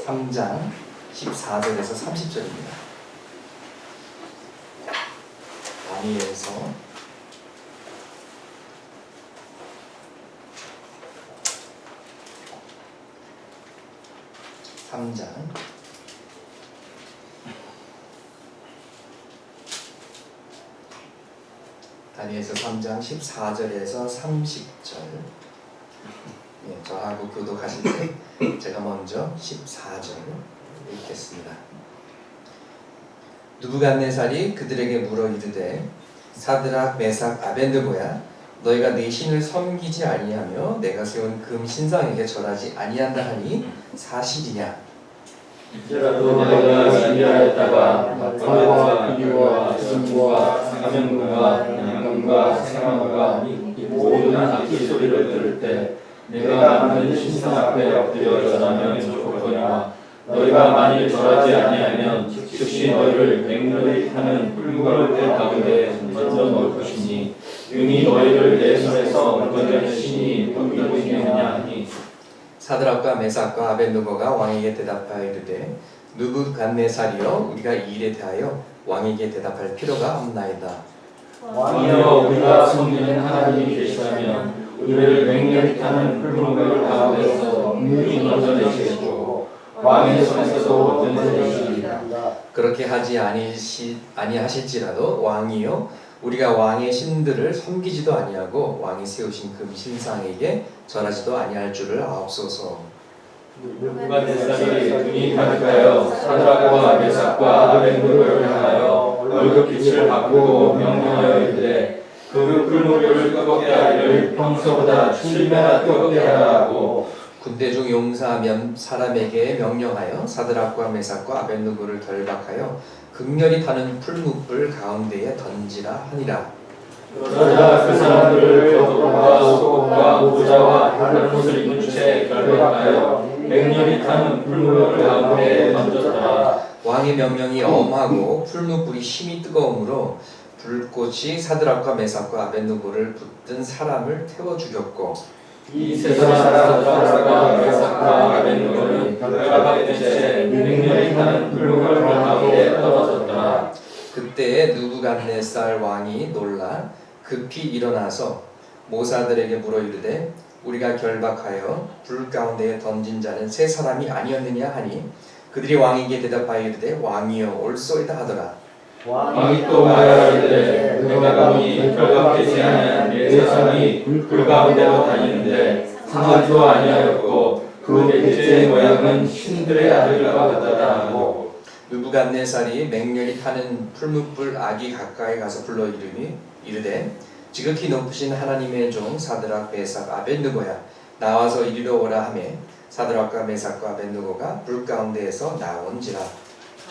3장 14절에서 30절입니다. 다니엘서 3장 다니엘서 3장 14절에서 30절. 네, 저하고 교독하실 때 제가 먼저 14절 읽겠습니다. 느부갓네살이 그들에게 물어 이르되 사드락 메삭 아벤느고야 너희가 내 신을 섬기지 아니하며 내가 세운 금 신상에게 절하지 아니한다 하니 사실이냐? 이제라도 너희가 신뢰하였다가 마땅과 비교와 승부와 사명과 양감과 생화가 이 모든 악기 소리를 들을 때 내가 만든 신상 앞에 엎드려 절하면 좋거니와 너희가 만일 절하지 아니하면 즉시 너희를 맹렬히 타는 붉은 가운데 던져 놓을 것이니 능히 너희를 내 손에서 건져낸 신이 어떤 분이냐 하니 사드락과 메삭과 아벤느고가 왕에게 대답하여 이르되 느부갓네살이여 우리가 이 일에 대하여 왕에게 대답할 필요가 없나이다. 왕이여 우리가 섬기는 하나님이 계시다면 우리를 맹렬히 타는 붉은 가운데서 능히 건져내시겠고 왕의 손에서도 건져내시리이다. 그렇게 하지 아니하실지라도 왕이여 우리가 왕의 신들을 섬기지도 아니하고 왕이 세우신 금 신상에게 절하지도 아니할 줄을 아옵소서. 느부갓네살이 눈이 가득하여 사드락과 메삭과 아벤느고를 향하여 월급빛을 바꾸고 명령하여 이르되 그 꿀무리를 뜨겁게 하기를 평소보다 7배나 뜨겁게 하라 하고 군대 중 용사 몇 사람에게 명령하여 사드락과 메삭과 아벤느고를 결박하여 극렬히 타는 풀무불 가운데에 던지라 하니라. 그러자 그 사람들을 겉옷과 속옷과 모자와 다른 옷을 입은 채 결박하여 맹렬히 타는 풀무불 가운데에 던졌더라. 왕의 명령이 엄하고 풀무불이 심히 뜨거우므로 불꽃이 사드락과 메삭과 아벤느고를 붙든 사람을 태워 죽였고 이 세상 사드락과 메삭과 아벤느고는 결박된 채 맹렬히 타는 풀무불 가운데 떨어졌더라. 그때에 느부갓네살 왕이 놀라 급히 일어나서 모사들에게 물어 이르되 우리가 결박하여 불 가운데에 던진 자는 세 사람이 아니었느냐 하니 그들이 왕에게 대답하여 이르되 왕이여 옳소이다 하더라. 왕이 또 말하기를 내가 보니 결박되지 아니한 네 사람이 불 가운데로 다니는데 상하지도 아니하였고 그 넷째의 모양은 신들의 아들과 같다 하고 느부갓네살이 맹렬히 타는 풀무불 아기 가까이 가서 불러 이르되 지극히 높으신 하나님의 종 사드락 메삭 아벤느고야 나와서 이리로 오라 하매 사드락과 메삭과 아벤느고가 불 가운데에서 나온지라.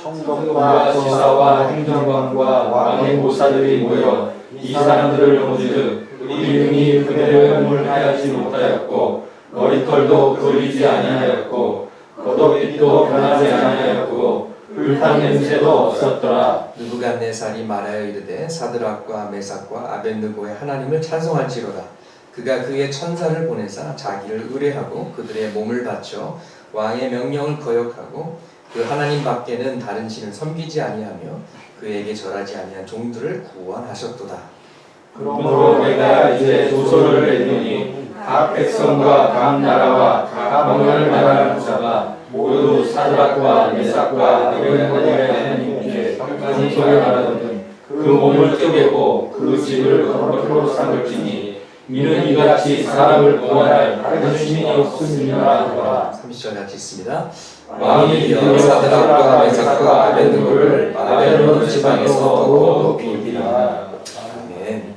총독과 지사와 행정관과 왕의 모사들이 모여 이 사람들을 보시듯 우리 능히 그들을 물하지 못하였고 머리털도 그리지 아니하였고 겉옷빛도 변하지 아니하였고 불탄 냄새도 없었더라. 느부갓네살이 말하여 이르되 사드락과 메삭과 아벤느고의 하나님을 찬송할지로다. 그가 그의 천사를 보내사 자기를 의뢰하고 그들의 몸을 바쳐 왕의 명령을 거역하고 그 하나님 밖에는 다른 신을 섬기지 아니하며 그에게 절하지 아니한 종들을 구원하셨도다. 그러므로 내가 이제 조서를 내노니 각 백성과 각 나라와 각 언어를 말하는 자가 모두 사드락과 메삭과 아벤느고의 하나님께 평소에 말하거든 그 몸을 쪼개고 그 집을 거꾸로 삼을지니 이는 이같이 사람을 구원할 다른 신이 없음이라 하더라. 30절 같이 있습니다. 왕이 이어 사드락과 메삭과 아벤느고를 바벨론 지방에서 더 높이 이르리라. 아멘.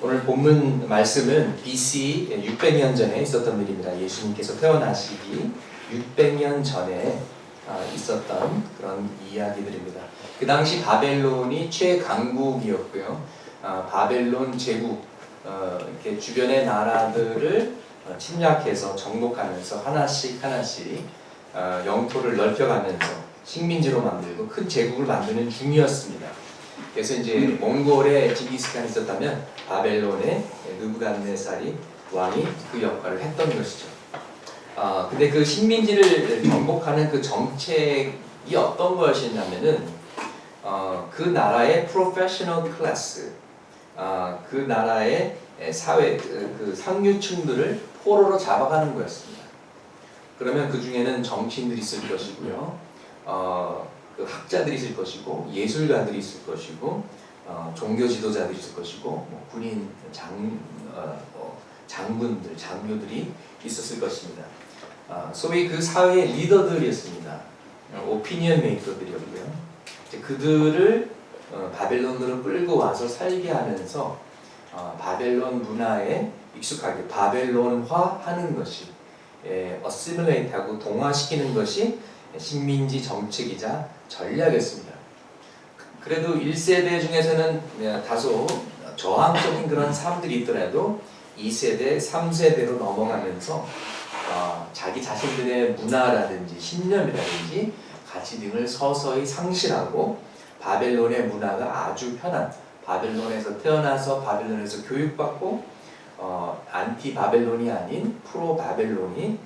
오늘 본문 말씀은 BC 600년 전에 있었던 일입니다. 예수님께서 태어나시기 600년 전에 있었던 그런 이야기들입니다. 그 당시 바벨론이 최강국이었고요. 바벨론 제국 이렇게 주변의 나라들을 침략해서 정복하면서 하나씩 영토를 넓혀가면서 식민지로 만들고 큰 제국을 만드는 중이었습니다. 그래서 이제 몽골에 징기스칸이 있었다면 바벨론에 느부갓네살이 왕이 그 역할을 했던 것이죠. 근데 그 식민지를 정복하는 그 정책이 어떤 것이냐면은 그 나라의 프로페셔널 클래스, 그 나라의 사회 그 상류층들을 포로로 잡아가는 거였습니다. 그러면 그 중에는 정치인들이 있을 것이고요, 그 학자들이 있을 것이고, 예술가들이 있을 것이고, 종교 지도자들이 있을 것이고, 뭐 군인 장군들, 장교들이 있었을 것입니다. 소위 그 사회의 리더들이었습니다. 오피니언 메이커들이었고요. 그들을 바벨론으로 끌고 와서 살게 하면서 바벨론 문화에 익숙하게 바벨론화하는 것이, 어시뮬레이트하고 동화시키는 것이 식민지 정책이자 전략이었습니다. 그래도 1세대 중에서는 다소 저항적인 그런 사람들이 있더라도 2세대, 3세대로 넘어가면서 자기 자신들의 문화라든지 신념이라든지 가치 등을 서서히 상실하고 바벨론의 문화가 아주 편한, 바벨론에서 태어나서 바벨론에서 교육받고 안티 바벨론이 아닌 프로 바벨론이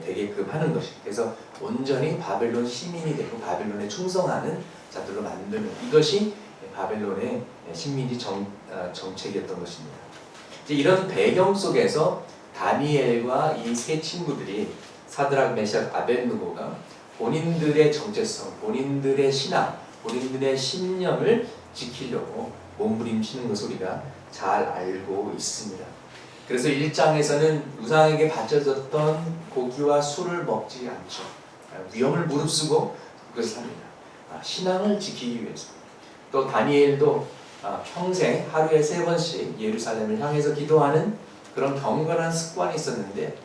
되게끔 하는 것이, 그래서 온전히 바벨론 시민이 되고 바벨론에 충성하는 자들로 만드는, 이것이 바벨론의 식민지 정책이었던 것입니다. 이제 이런 배경 속에서 다니엘과 이 세 친구들이, 사드락, 메삭, 아벳느고가 본인들의 정체성, 본인들의 신앙, 본인들의 신념을 지키려고 몸부림치는 것을 우리가 잘 알고 있습니다. 그래서 1장에서는 우상에게 바쳐졌던 고기와 술을 먹지 않죠. 위험을 무릅쓰고 그것을 합니다. 신앙을 지키기 위해서. 또 다니엘도 평생 하루에 3번씩 예루살렘을 향해서 기도하는 그런 경건한 습관이 있었는데,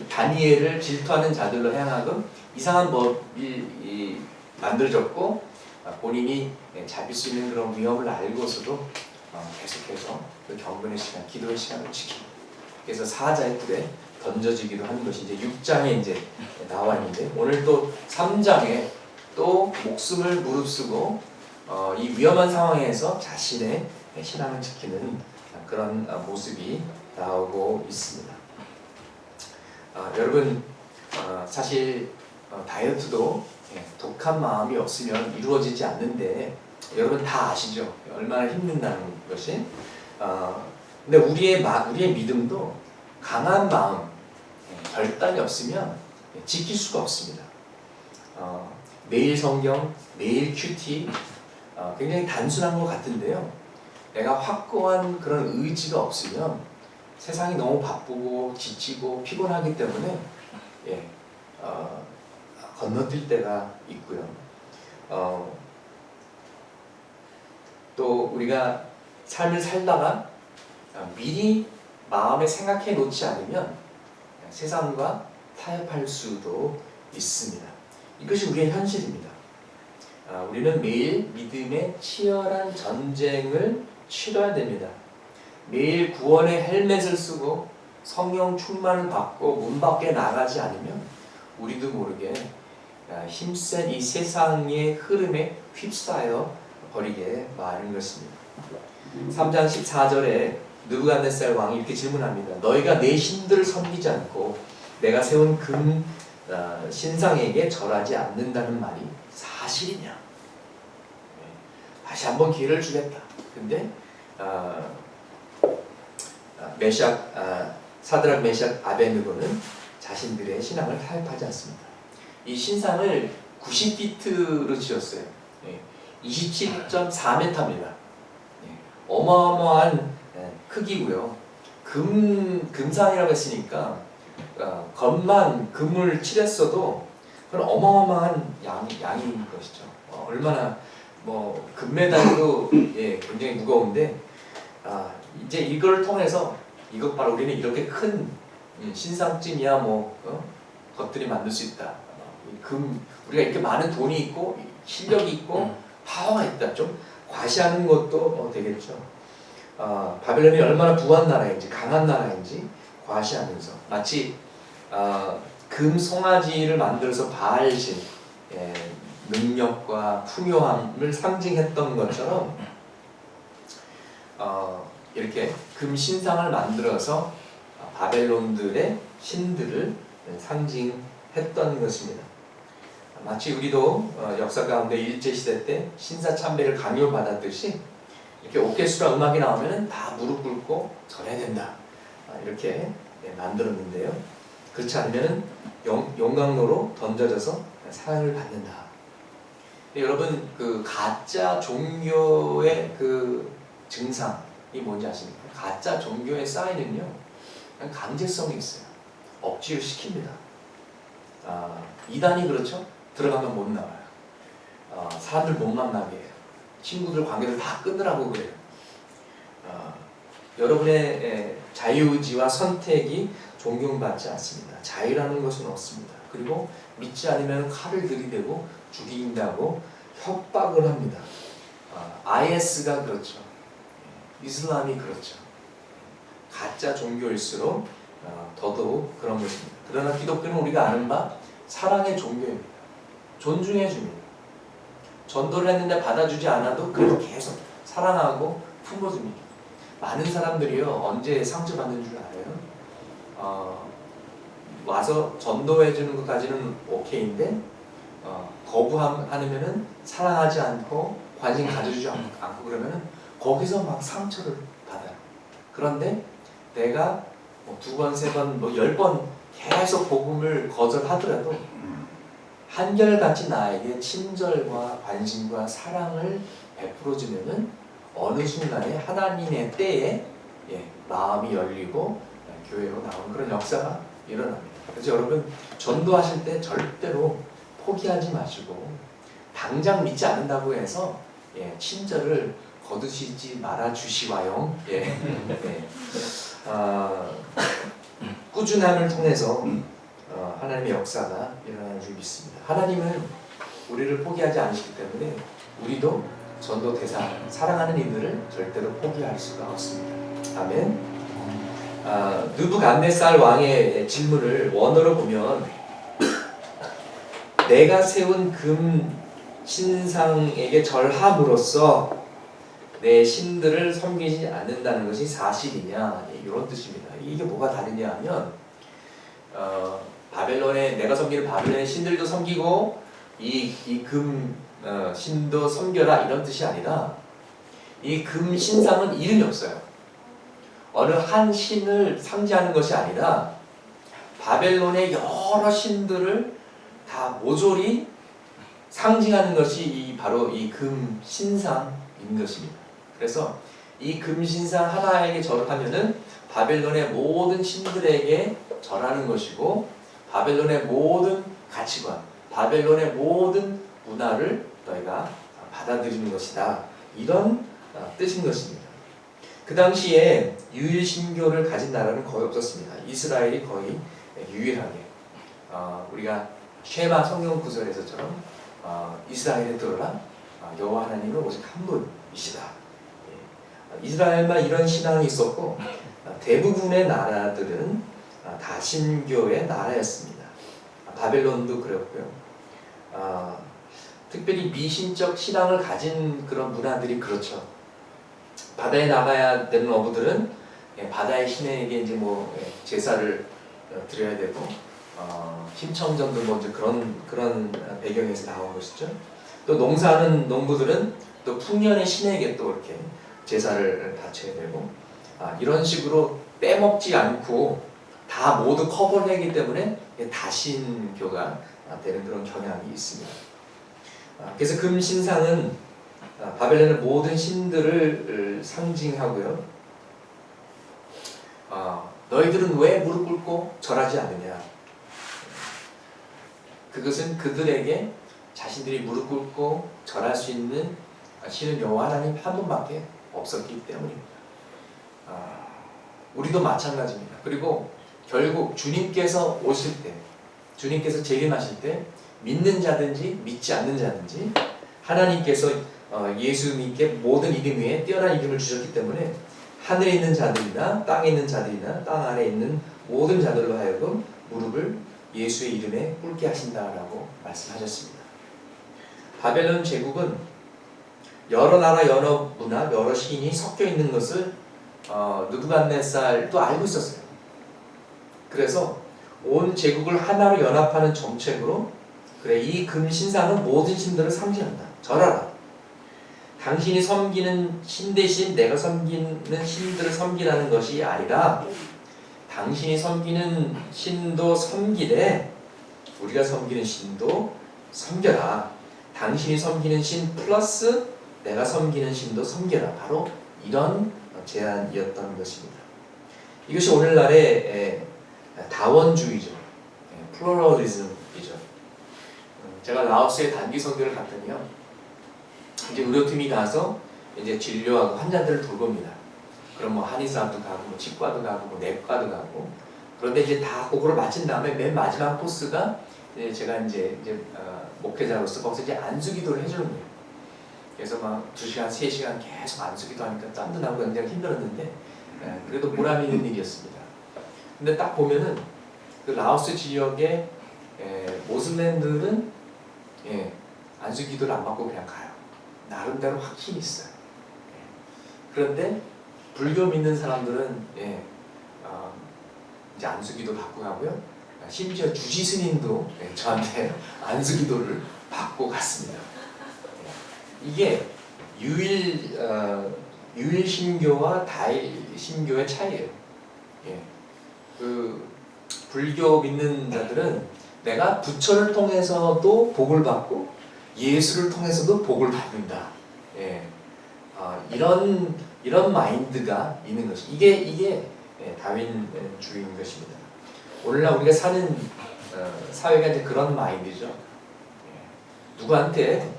다니엘을 질투하는 자들로 향하금 이상한 법이 만들어졌고, 본인이 잡힐 수 있는 그런 위험을 알고서도 계속해서 그 경건의 시간, 기도의 시간을 지키고, 그래서 사자의 뿔에 던져지기도 하는 것이 이제 6장에 이제 나와 있는데, 오늘 또 3장에 또 목숨을 무릅쓰고 이 위험한 상황에서 자신의 신앙을 지키는 그런 모습이 나오고 있습니다. 여러분, 사실 다이어트도 독한 마음이 없으면 이루어지지 않는데, 여러분 다 아시죠? 얼마나 힘든다는 것이. 근데 우리의 믿음도 강한 마음, 결단이 없으면 지킬 수가 없습니다. 매일 성경, 매일 큐티, 굉장히 단순한 것 같은데요, 내가 확고한 그런 의지가 없으면 세상이 너무 바쁘고 지치고 피곤하기 때문에 건너뛸 때가 있고요. 또 우리가 삶을 살다가 미리 마음에 생각해 놓지 않으면 세상과 타협할 수도 있습니다. 이것이 우리의 현실입니다. 우리는 매일 믿음의 치열한 전쟁을 치러야 됩니다. 매일 구원의 헬멧을 쓰고 성령 충만을 받고 문 밖에 나가지 않으면 우리도 모르게 힘센 이 세상의 흐름에 휩싸여 버리게 마는 것입니다. 3장 14절에 느부갓네살 왕이 이렇게 질문합니다. 너희가 내 신들을 섬기지 않고 내가 세운 금 신상에게 절하지 않는다는 말이 사실이냐? 다시 한번 기회를 주겠다. 근데 사드락, 메삭, 아벳느고는 자신들의 신앙을 타협하지 않습니다. 이 신상을 90피트로 지었어요. 27.4m입니다. 어마어마한 크기고요. 금상이라고 했으니까 겉만 금을 칠했어도 그런 어마어마한 양인 것이죠. 얼마나 금메달도 굉장히 무거운데, 이제 이걸 통해서 이것 봐라, 우리는 이렇게 큰 신상쯤이야 것들이 만들 수 있다. 우리가 이렇게 많은 돈이 있고 실력이 있고 파워가 있다. 좀 과시하는 것도 되겠죠. 바벨론이 얼마나 부한 나라인지 강한 나라인지 과시하면서, 마치 금 송아지를 만들어서 바알신, 능력과 풍요함을 상징했던 것처럼 이렇게 금 신상을 만들어서 바벨론들의 신들을 상징했던 것입니다. 마치 우리도 역사 가운데 일제시대 때 신사참배를 강요받았듯이 이렇게 오케스트라 음악이 나오면 다 무릎 꿇고 절해야 된다, 이렇게 만들었는데요. 그렇지 않으면 용광로로 던져져서 사형을 받는다. 여러분, 그 가짜 종교의 그 증상이 뭔지 아십니까? 가짜 종교의 사인은요, 강제성이 있어요. 억지로 시킵니다. 이단이 그렇죠? 들어가면 못 나와요. 사람들 못 만나게 해요. 친구들 관계를 다 끊으라고 그래요. 여러분의 자유의지와 선택이 존경받지 않습니다. 자유라는 것은 없습니다. 그리고 믿지 않으면 칼을 들이대고 죽인다고 협박을 합니다. IS가 그렇죠. 이슬람이 그렇죠. 가짜 종교일수록 더더욱 그런 것입니다. 그러나 기독교는 우리가 아는 바 사랑의 종교입니다. 존중해 줍니다. 전도를 했는데 받아주지 않아도 그래도 계속 사랑하고 품어줍니다. 많은 사람들이요, 언제 상처받는 줄 알아요? 와서 전도해 주는 것까지는 오케이인데 거부하면은 사랑하지 않고 관심 가져주지 않고 그러면은 거기서 막 상처를 받아요. 그런데 내가 뭐 2번, 3번, 뭐 10번 계속 복음을 거절하더라도 한결같이 나에게 친절과 관심과 사랑을 베풀어주면은 어느 순간에 하나님의 때에 마음이 열리고 교회로 나오는 그런 역사가 일어납니다. 그래서 여러분, 전도하실 때 절대로 포기하지 마시고 당장 믿지 않는다고 해서 친절을 거두시지 말아 주시와요. 꾸준함을 통해서 하나님의 역사가 일어나는 줄 믿습니다. 하나님은 우리를 포기하지 않으시기 때문에 우리도 전도 대상, 사랑하는 이들을 절대로 포기할 수가 없습니다. 아멘. 느부갓네살 왕의 질문을 원어로 보면 내가 세운 금 신상에게 절함으로써 내 신들을 섬기지 않는다는 것이 사실이냐, 이런 뜻입니다. 이게 뭐가 다르냐 하면 바벨론의 내가 섬기는 바벨론의 신들도 섬기고 이 금 신도 섬겨라, 이런 뜻이 아니라 이 금 신상은 이름이 없어요. 어느 한 신을 상징하는 것이 아니라 바벨론의 여러 신들을 다 모조리 상징하는 것이 바로 이 금 신상인 것입니다. 그래서 이 금 신상 하나에게 절하면은 바벨론의 모든 신들에게 절하는 것이고 바벨론의 모든 가치관, 바벨론의 모든 문화를 너희가 받아들이는 것이다, 이런 뜻인 것입니다. 그 당시에 유일 신교를 가진 나라는 거의 없었습니다. 이스라엘이 거의 유일하게 우리가 쉐마 성경 구절에서처럼 이스라엘에 들어라, 여호와 하나님은 오직 한 분이시다. 이스라엘만 이런 신앙이 있었고 대부분의 나라들은 다신교의 나라였습니다. 바벨론도 그랬고요. 특별히 미신적 신앙을 가진 그런 문화들이 그렇죠. 바다에 나가야 되는 어부들은 바다의 신에게 이제 제사를 드려야 되고 심청전도 뭐 이제 그런 배경에서 나온 것이죠. 또 농사하는 농부들은 또 풍년의 신에게 또 이렇게 제사를 바쳐야 되고 이런 식으로 빼먹지 않고 다 모두 커버를 하기 때문에 다신교가 되는 그런 경향이 있습니다. 그래서 금신상은 바벨론의 모든 신들을 상징하고요. 너희들은 왜 무릎 꿇고 절하지 않느냐? 그것은 그들에게 자신들이 무릎 꿇고 절할 수 있는 신은 여호와 하나님 한 분밖에 없었기 때문입니다. 우리도 마찬가지입니다. 그리고 결국 주님께서 오실 때, 주님께서 재림하실 때 믿는 자든지 믿지 않는 자든지 하나님께서 예수님께 모든 이름 위에 뛰어난 이름을 주셨기 때문에 하늘에 있는 자들이나 땅에 있는 자들이나 땅 아래에 있는 모든 자들로 하여금 무릎을 예수의 이름에 꿇게 하신다라고 말씀하셨습니다. 바벨론 제국은 여러 나라, 여러 문화, 여러 신이 섞여 있는 것을 느부갓네살도 알고 있었어요. 그래서 온 제국을 하나로 연합하는 정책으로 그래, 이 금신상은 모든 신들을 상징한다. 절하라. 당신이 섬기는 신 대신 내가 섬기는 신들을 섬기라는 것이 아니라 당신이 섬기는 신도 섬기되 우리가 섬기는 신도 섬겨라. 당신이 섬기는 신 플러스 내가 섬기는 신도 섬겨라. 바로 이런 제안이었던 것입니다. 이것이 오늘날의 다원주의죠. 플로럴리즘이죠. 제가 라오스에 단기 선교를 갔더니요, 이제 의료팀이 가서 이제 진료하고 환자들을 돌봅니다. 그럼 뭐 한의사도 가고, 뭐 치과도 가고, 뭐 내과도 가고. 그런데 이제 다 그거를 마친 다음에 맨 마지막 코스가 제가 이제 목회자로서 거기서 이제 안수기도를 해주는 거예요. 그래서 막 2시간, 3시간 계속 안수기도 하니까 땀도 나고 굉장히 힘들었는데 그래도 보람 있는 일이었습니다. 근데 딱 보면은 그 라오스 지역의 모슬렘들은 안수기도를 안 받고 그냥 가요. 나름대로 확신이 있어요. 그런데 불교 믿는 사람들은 이제 안수기도 받고 가고요. 심지어 주지 스님도 저한테 안수기도를 받고 갔습니다. 이게 유일 신교와 다일 신교의 차이예요. 그 불교 믿는 자들은 내가 부처를 통해서도 복을 받고 예수를 통해서도 복을 받는다. 이런 마인드가 있는 것이 이게 다윈주의인 것입니다. 오늘날 우리가 사는 사회가 이제 그런 마인드죠. 누구한테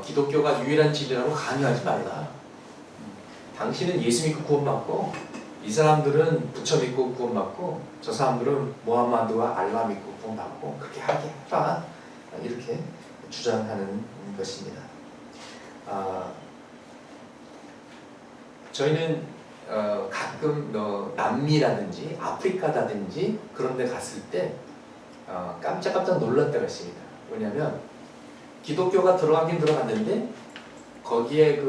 기독교가 유일한 진리라고 강요하지 말라. 당신은 예수 믿고 구원받고 이 사람들은 부처 믿고 구원받고 저 사람들은 모하마드와 알라 믿고 구원받고 그렇게 하게 해라. 이렇게 주장하는 것입니다. 저희는 가끔 남미라든지 아프리카라든지 그런 데 갔을 때 깜짝깜짝 놀랄 때가 있습니다. 왜냐하면 기독교가 들어가긴 들어갔는데 거기에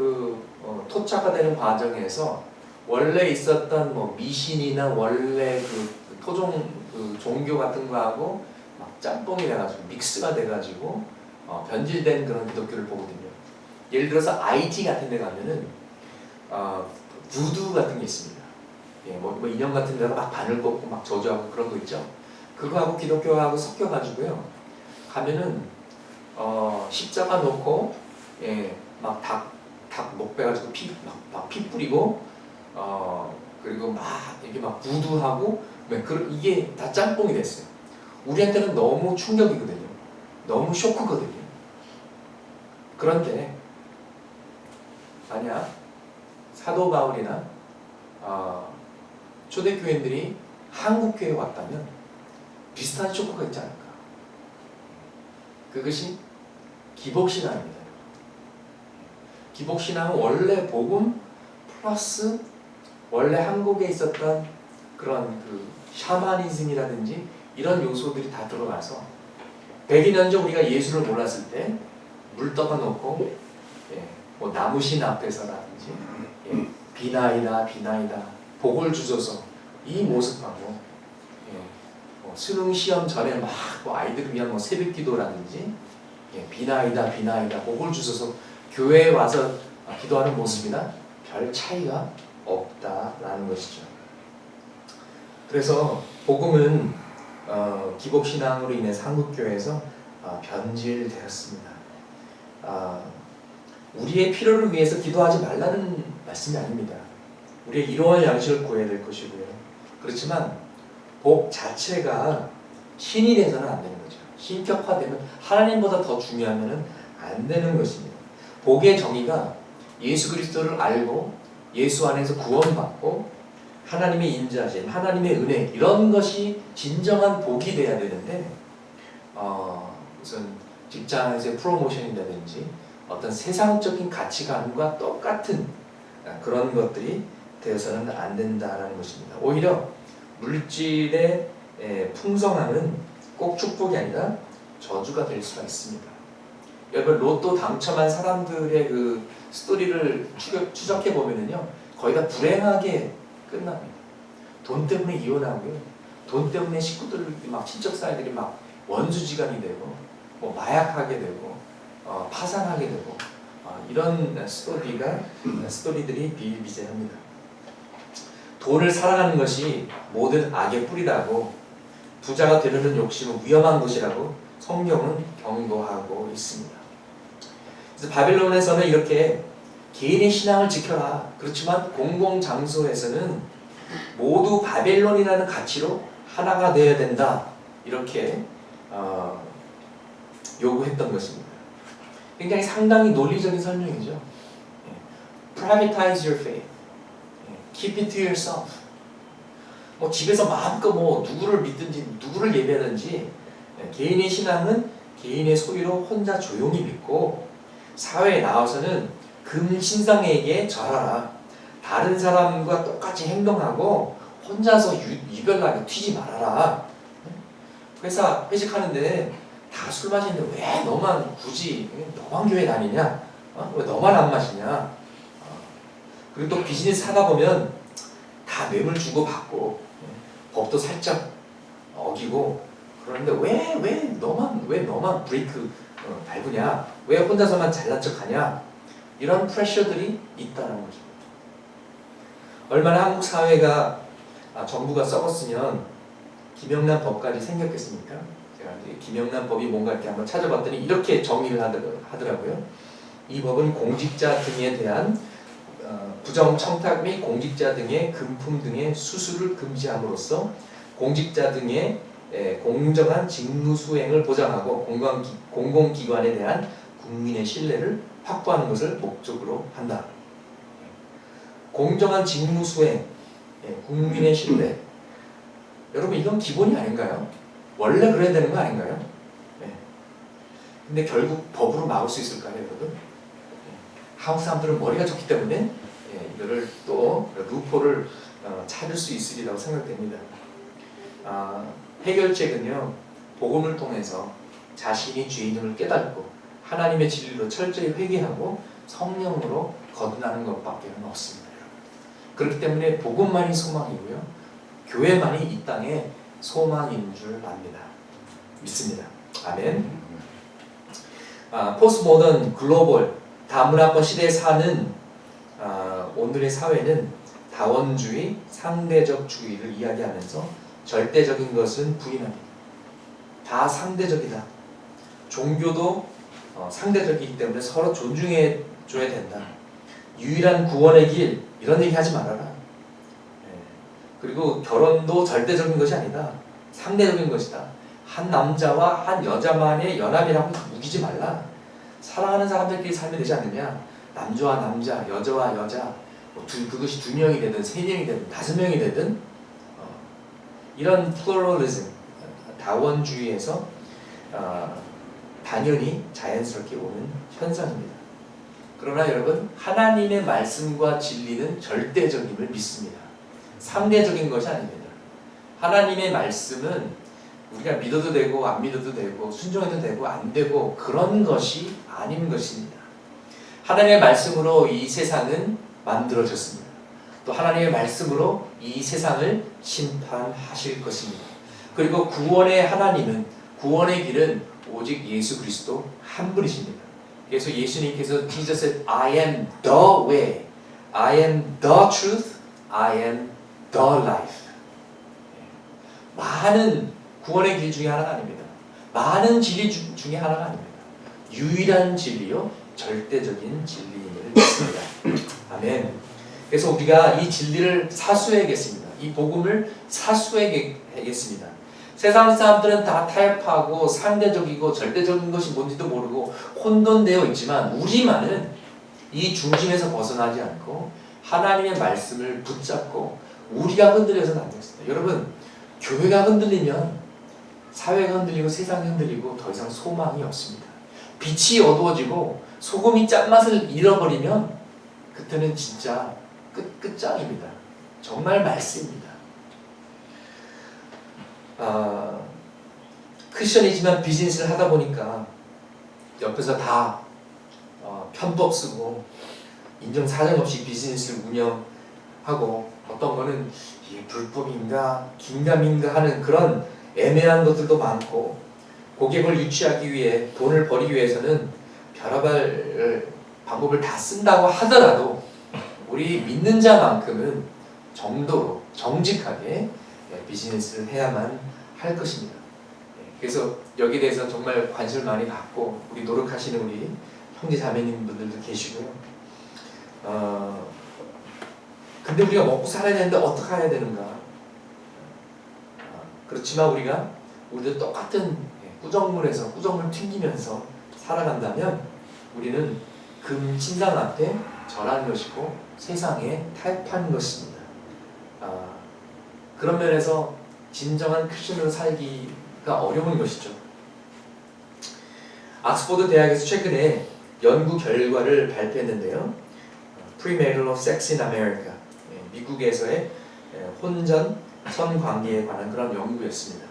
토착화 되는 과정에서 원래 있었던 뭐 미신이나 원래 그 토종 종교 같은 거하고 막 짬뽕이 돼가지고 믹스가 돼가지고 변질된 그런 기독교를 보거든요. 예를 들어서 IT 같은 데 가면은 부두 같은 게 있습니다. 뭐 인형 같은 데다가 막 바늘 꽂고 막 저주하고 그런 거 있죠. 그거하고 기독교하고 섞여가지고요. 가면은 십자가 놓고 막 닭 목 빼가지고 피 뿌리고 그리고 막 이게 막 부두하고 이게 다 짬뽕이 됐어요. 우리한테는 너무 충격이거든요. 너무 쇼크거든요. 그런데 만약 사도 바울이나 초대교인들이 한국교회에 왔다면 비슷한 쇼크가 있지 않을까. 그것이 기복신앙입니다. 기복신앙은 원래 복음 플러스 원래 한국에 있었던 그런 샤머니즘이라든지 이런 요소들이 다 들어가서 100년 전 우리가 예수를 몰랐을 때 물 떠다 놓고 뭐 나무신 앞에서라든지 비나이다 복을 주소서 이 모습하고 수능 시험 전에 막 아이들을 위한 새벽기도라든지 비나이다 복을 주소서 교회에 와서 기도하는 모습이나 별 차이가 없다라는 것이죠. 그래서 복음은 기복신앙으로 인해서 한국교회에서 변질되었습니다. 우리의 필요를 위해서 기도하지 말라는 말씀이 아닙니다. 우리의 일용할 양식을 구해야 될 것이고요. 그렇지만 복 자체가 신이 돼서는 안 되는 거죠. 신격화되면 하나님보다 더 중요하면 안 되는 것입니다. 복의 정의가 예수 그리스도를 알고 예수 안에서 구원받고 하나님의 인자심, 하나님의 은혜 이런 것이 진정한 복이 돼야 되는데 무슨 직장에서의 프로모션이라든지 어떤 세상적인 가치관과 똑같은 그런 것들이 되어서는 안 된다라는 것입니다. 오히려 물질의 풍성함은 꼭 축복이 아니라 저주가 될 수가 있습니다. 여러분 로또 당첨한 사람들의 그 스토리를 추적해 보면은요 거의 다 불행하게 끝납니다. 돈 때문에 이혼하고요, 돈 때문에 식구들 막 친척 사이들이 막 원수지간이 되고 뭐 마약하게 되고 파산하게 되고 이런 스토리들이 비일비재합니다. 돈을 사랑하는 것이 모든 악의 뿌리라고, 부자가 되려는 욕심은 위험한 것이라고 성경은 경고하고 있습니다. 그래서 바벨론에서는 이렇게 개인의 신앙을 지켜라, 그렇지만 공공장소에서는 모두 바벨론이라는 가치로 하나가 되어야 된다, 이렇게 요구했던 것입니다. 굉장히 상당히 논리적인 설명이죠. Privatize your faith. Keep it to yourself. 뭐 집에서 마음껏 뭐 누구를 믿든지 누구를 예배하든지 개인의 신앙은 개인의 소유로 혼자 조용히 믿고 사회에 나와서는 금신상에게 절하라. 다른 사람과 똑같이 행동하고 혼자서 유별나게 튀지 말아라. 회사 회식하는데 다 술 마시는데 왜 너만 굳이 너만 교회 다니냐? 왜 너만 안 마시냐? 그리고 또 비즈니스 하다 보면 다 뇌물 주고 받고 법도 살짝 어기고 그러는데 왜 너만 브레이크 밟으냐? 왜 혼자서만 잘난 척하냐? 이런 프레셔들이 있다는 거죠. 얼마나 한국 사회가 정부가 썩었으면 김영란 법까지 생겼겠습니까? 제가 김영란 법이 뭔가 이렇게 한번 찾아봤더니 이렇게 정의를 하더라고요. 이 법은 공직자 등에 대한 부정 청탁 및 공직자 등의 금품 등의 수수를 금지함으로써 공직자 등의 공정한 직무 수행을 보장하고 공공기관에 대한 국민의 신뢰를 확보하는 것을 목적으로 한다. 공정한 직무 수행, 국민의 신뢰. 여러분 이건 기본이 아닌가요? 원래 그래야 되는 거 아닌가요? 근데 결국 법으로 막을 수 있을까요, 여러분? 한국 사람들은 머리가 좋기 때문에 이거를 또 루포를 찾을 수 있으리라고 생각됩니다. 해결책은요, 복음을 통해서 자신이 죄인임을 깨닫고 하나님의 진리로 철저히 회개하고 성령으로 거듭나는 것밖에 없습니다. 그렇기 때문에 복음만이 소망이고요, 교회만이 이 땅의 소망인 줄 압니다. 믿습니다. 아멘. 포스트 모던 글로벌 다문화권 시대에 사는 오늘의 사회는 다원주의, 상대적주의를 이야기하면서 절대적인 것은 부인합니다. 다 상대적이다. 종교도 상대적이기 때문에 서로 존중해줘야 된다. 유일한 구원의 길, 이런 얘기 하지 말아라. 그리고 결혼도 절대적인 것이 아니다. 상대적인 것이다. 한 남자와 한 여자만의 연합이라고 우기지 말라. 사랑하는 사람들끼리 살면 되지 않느냐. 남자와 남자, 여자와 여자, 그것이 2명이 되든 3명이 되든 5명이 되든 이런 플로럴리즘, 다원주의에서 당연히 자연스럽게 오는 현상입니다. 그러나 여러분, 하나님의 말씀과 진리는 절대적임을 믿습니다. 상대적인 것이 아닙니다. 하나님의 말씀은 우리가 믿어도 되고 안 믿어도 되고 순종해도 되고 안 되고 그런 것이 아닌 것입니다. 하나님의 말씀으로 이 세상은 만들어졌습니다. 또 하나님의 말씀으로 이 세상을 심판하실 것입니다. 그리고 구원의 하나님은, 구원의 길은 오직 예수 그리스도 한 분이십니다. 그래서 예수님께서 Jesus said, I am the way, I am the truth, I am the life. 많은 구원의 길 중에 하나가 아닙니다. 많은 진리 중에 하나가 아닙니다. 유일한 진리요, 절대적인 진리임을 믿습니다. 아멘. 그래서 우리가 이 진리를 사수해야겠습니다. 이 복음을 사수해야겠습니다. 세상 사람들은 다 타협하고 상대적이고 절대적인 것이 뭔지도 모르고 혼돈되어 있지만 우리만은 이 중심에서 벗어나지 않고 하나님의 말씀을 붙잡고 우리가 흔들려서는 안 되겠습니다. 여러분, 교회가 흔들리면 사회가 흔들리고 세상이 흔들리고 더 이상 소망이 없습니다. 빛이 어두워지고 소금이 짠맛을 잃어버리면 그때는 진짜 끝장입니다. 정말 말씀입니다. 크리스천이지만 비즈니스를 하다 보니까 옆에서 다 편법 쓰고 인정사정 없이 비즈니스를 운영하고 어떤 거는 이게 불법인가 긴가민가 하는 그런 애매한 것들도 많고 고객을 유치하기 위해 돈을 벌이기 위해서는 별의별 방법을 다 쓴다고 하더라도 우리 믿는 자만큼은 정도로 정직하게 비즈니스를 해야만 할 것입니다. 그래서 여기에 대해서 정말 관심을 많이 갖고 우리 노력하시는 우리 형제 자매님 분들도 계시고요. 근데 우리가 먹고 살아야 되는데 어떻게 해야 되는가? 그렇지만 우리도 똑같은 꾸정물에서 꾸정물 튕기면서 살아간다면 우리는 금신상 앞에 절하는 것이고 세상에 타협하는 것입니다. 그런 면에서 진정한 크리스천으로 살기가 어려운 것이죠. 옥스퍼드 대학에서 최근에 연구 결과를 발표했는데요. Premarital Sex in America, 미국에서의 혼전 성관계에 관한 그런 연구였습니다.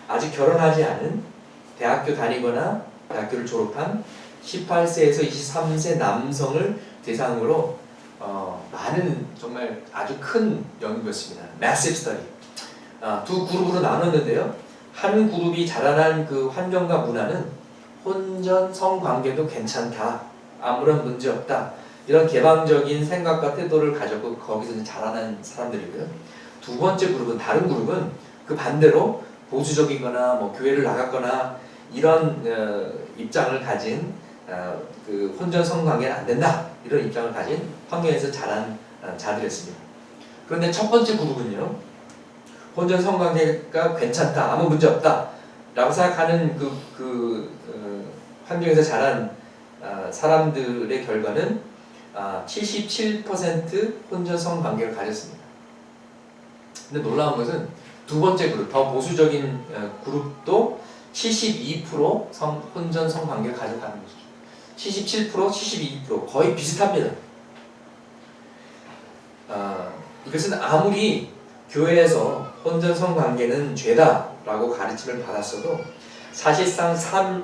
아직 결혼하지 않은 대학교 다니거나 대학교를 졸업한 18세에서 23세 남성을 대상으로 많은 정말 아주 큰 연구였습니다. Massive study. 두 그룹으로 나눴는데요. 한 그룹이 자라난 그 환경과 문화는 혼전 성관계도 괜찮다, 아무런 문제 없다, 이런 개방적인 생각과 태도를 가졌고 거기서 자라난 사람들이고요. 두 번째 그룹은, 다른 그룹은 그 반대로 보수적이거나 뭐 교회를 나갔거나 이런 입장을 가진 그 혼전 성관계는 안 된다, 이런 입장을 가진 환경에서 자란 자들이었습니다. 그런데 첫 번째 그룹은요, 혼전 성관계가 괜찮다, 아무 문제 없다 라고 생각하는 환경에서 자란 사람들의 결과는 77% 혼전 성관계를 가졌습니다. 근데 놀라운 것은 두 번째 그룹, 더 보수적인 그룹도 72% 혼전 성관계를 가졌다는 것이죠. 77%, 72% 거의 비슷합니다. 이것은 아무리 교회에서 혼전 성관계는 죄다라고 가르침을 받았어도 사실상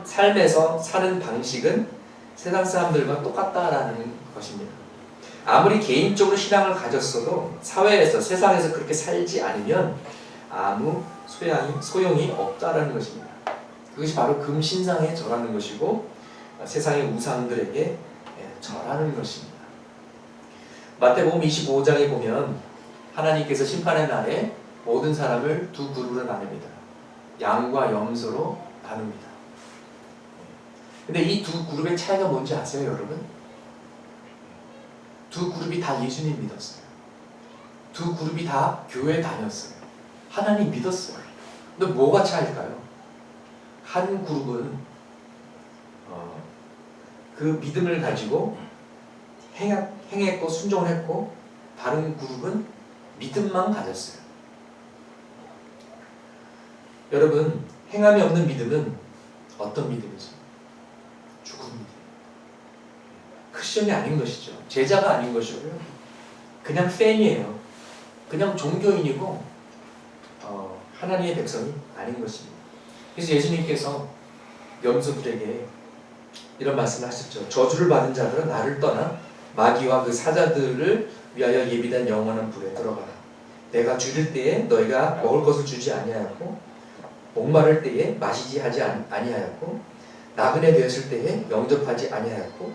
삶에서 사는 방식은 세상 사람들과 똑같다라는 것입니다. 아무리 개인적으로 신앙을 가졌어도 사회에서, 세상에서 그렇게 살지 않으면 아무 소용이 없다라는 것입니다. 그것이 바로 금신상에 절하는 것이고 세상의 우상들에게 절하는 것입니다. 마태복음 25장에 보면 하나님께서 심판의 날에 모든 사람을 두 그룹으로 나눕니다. 양과 염소로 나눕니다. 근데 이 두 그룹의 차이가 뭔지 아세요, 여러분? 두 그룹이 다 예수님 믿었어요. 두 그룹이 다 교회 다녔어요. 하나님 믿었어요. 근데 뭐가 차일까요? 한 그룹은 그 믿음을 가지고 행했고 순종을 했고, 다른 그룹은 믿음만 가졌어요. 여러분, 행함이 없는 믿음은 어떤 믿음이죠? 죽은 믿음. 크리스천이 아닌 것이죠. 제자가 아닌 것이고요. 그냥 팬이에요. 그냥 종교인이고 하나님의 백성이 아닌 것입니다. 그래서 예수님께서 염소들에게 이런 말씀을 하셨죠. 저주를 받은 자들은 나를 떠나 마귀와 그 사자들을 위하여 예비된 영원한 불에 들어가라. 내가 줄일 때에 너희가 먹을 것을 주지 아니하였고, 목마를 때에 마시지 하지 아니하였고, 나그네 되었을 때에 영접하지 아니하였고,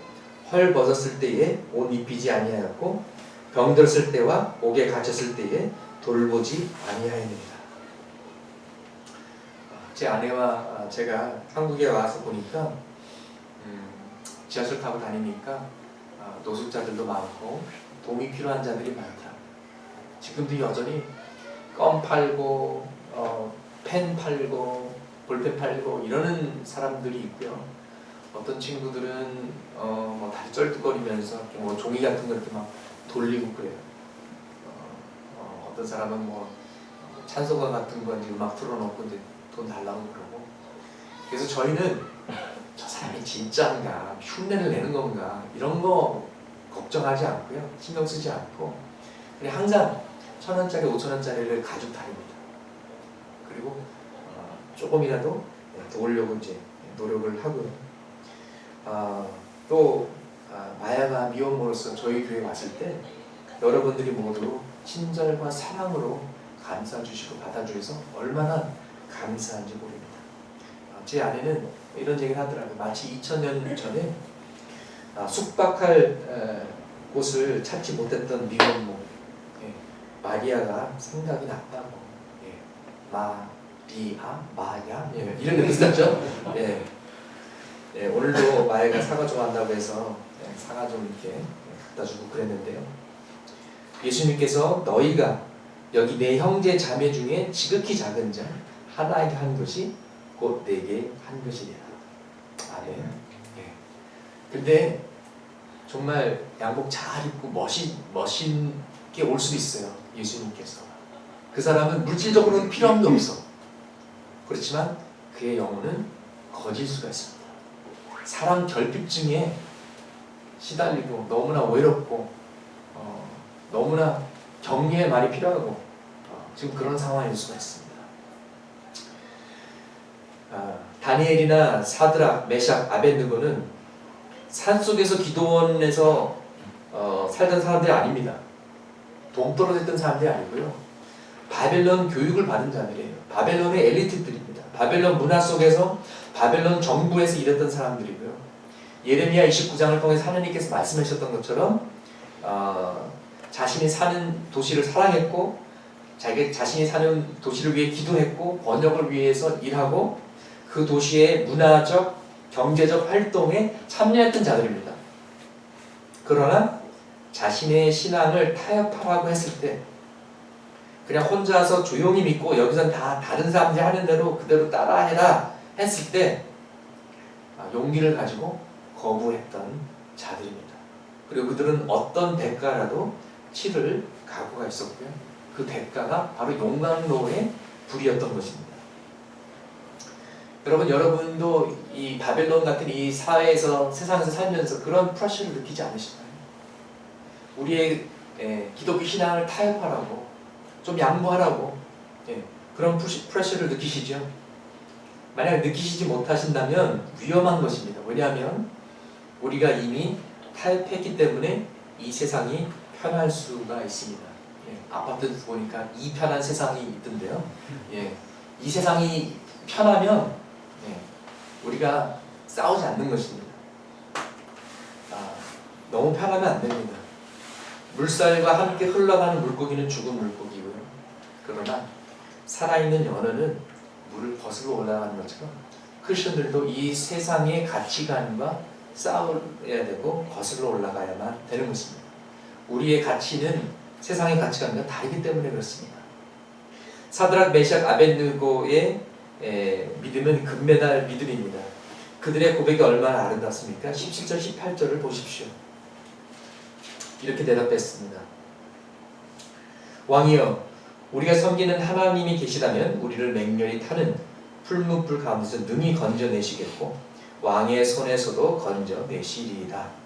헐 벗었을 때에 옷 입히지 아니하였고, 병들었을 때와 옥에 갇혔을 때에 돌보지 아니하였느니라. 제 아내와 제가 한국에 와서 보니까 지하철 타고 다니니까 노숙자들도 많고 도움이 필요한 자들이 많다. 지금도 여전히 껌 팔고 펜 팔고 볼펜 팔고 이러는 사람들이 있고요. 어떤 친구들은 뭐 다리 쩔뚝거리면서 뭐 종이 같은 거 이렇게 막 돌리고 그래요. 어떤 사람은 뭐 찬송가 같은 거 이제 음악 틀어놓고 이제 돈 달라고 그러고. 그래서 저희는 저 사람이 진짜인가, 흉내를 내는 건가, 이런 거 걱정하지 않고요, 신경 쓰지 않고 그냥 항상 1,000원짜리 5,000원짜리를 가지고 다닙니다. 그리고 조금이라도 도우려고 이제 노력을 하고요. 또 마야가 미혼모로서 저희 교회에 왔을 때 여러분들이 모두 친절과 사랑으로 감싸 주시고 받아주셔서 얼마나 감사한지 모릅니다. 제 아내는 이런 얘기를 하더라고요. 마치 2000년 전에 숙박할 곳을 찾지 못했던 미혼모 마리아가 생각이 났다고. 마야 이런 게 비슷하죠? 오늘도 마야가 사과 좋아한다고 해서 사과 좀 이렇게 갖다 주고 그랬는데요. 예수님께서 너희가 여기 내 형제 자매 중에 지극히 작은 자 하나에게 한 것이 곧 내게 한 것이니라. 아멘. 근데 정말 양복 잘 입고 멋있게 올 수도 있어요. 예수님께서. 그 사람은 물질적으로는 필요한 게 없어. 그렇지만 그의 영혼은 거질 수가 있습니다. 사람 결핍증에 시달리고 너무나 외롭고 너무나 격려의 말이 필요하고 지금 그런 상황일 수가 있습니다. 다니엘이나 사드락, 메샥, 아벳느고는 산속에서 기도원에서 살던 사람들이 아닙니다. 동떨어져 있던 사람들이 아니고요. 바벨론 교육을 받은 자들이에요. 바벨론의 엘리트들입니다. 바벨론 문화 속에서 바벨론 정부에서 일했던 사람들이고요. 예레미야 29장을 통해서 하나님께서 말씀하셨던 것처럼 자신이 사는 도시를 사랑했고 자신이 사는 도시를 위해 기도했고 번역을 위해서 일하고 그 도시의 문화적, 경제적 활동에 참여했던 자들입니다. 그러나 자신의 신앙을 타협하라고 했을 때 그냥 혼자서 조용히 믿고 여기선 다 다른 사람들이 하는 대로 그대로 따라해라 했을 때 용기를 가지고 거부했던 자들입니다. 그리고 그들은 어떤 대가라도 치를 각오가 있었고요. 그 대가가 바로 용광로의 불이었던 것입니다. 여러분도 이 바벨론 같은 이 사회에서 세상에서 살면서 그런 프레셔를 느끼지 않으시나요? 우리의 기독교 신앙을 타협하라고 좀 양보하라고 그런 프레셔를 느끼시죠? 만약 느끼시지 못하신다면 위험한 것입니다. 왜냐하면 우리가 이미 타협했기 때문에 이 세상이 편할 수가 있습니다. 아파트 보니까 이 편한 세상이 있던데요. 이 세상이 편하면 우리가 싸우지 않는 것입니다. 너무 편하면 안 됩니다. 물살과 함께 흘러가는 물고기는 죽은 물고기고요. 그러나 살아있는 연어는 물을 거슬러 올라가는 것처럼 크리스천들도 이 세상의 가치관과 싸워야 되고 거슬러 올라가야만 되는 것입니다. 우리의 가치는 세상의 가치관과 다르기 때문에 그렇습니다. 사드락, 메샥, 아벳느고의 믿음은 금메달 믿음입니다. 그들의 고백이 얼마나 아름답습니까? 17절, 18절을 보십시오. 이렇게 대답했습니다. 왕이여, 우리가 섬기는 하나님이 계시다면 우리를 맹렬히 타는 풀무불 가운데서 능히 건져내시겠고 왕의 손에서도 건져내시리이다.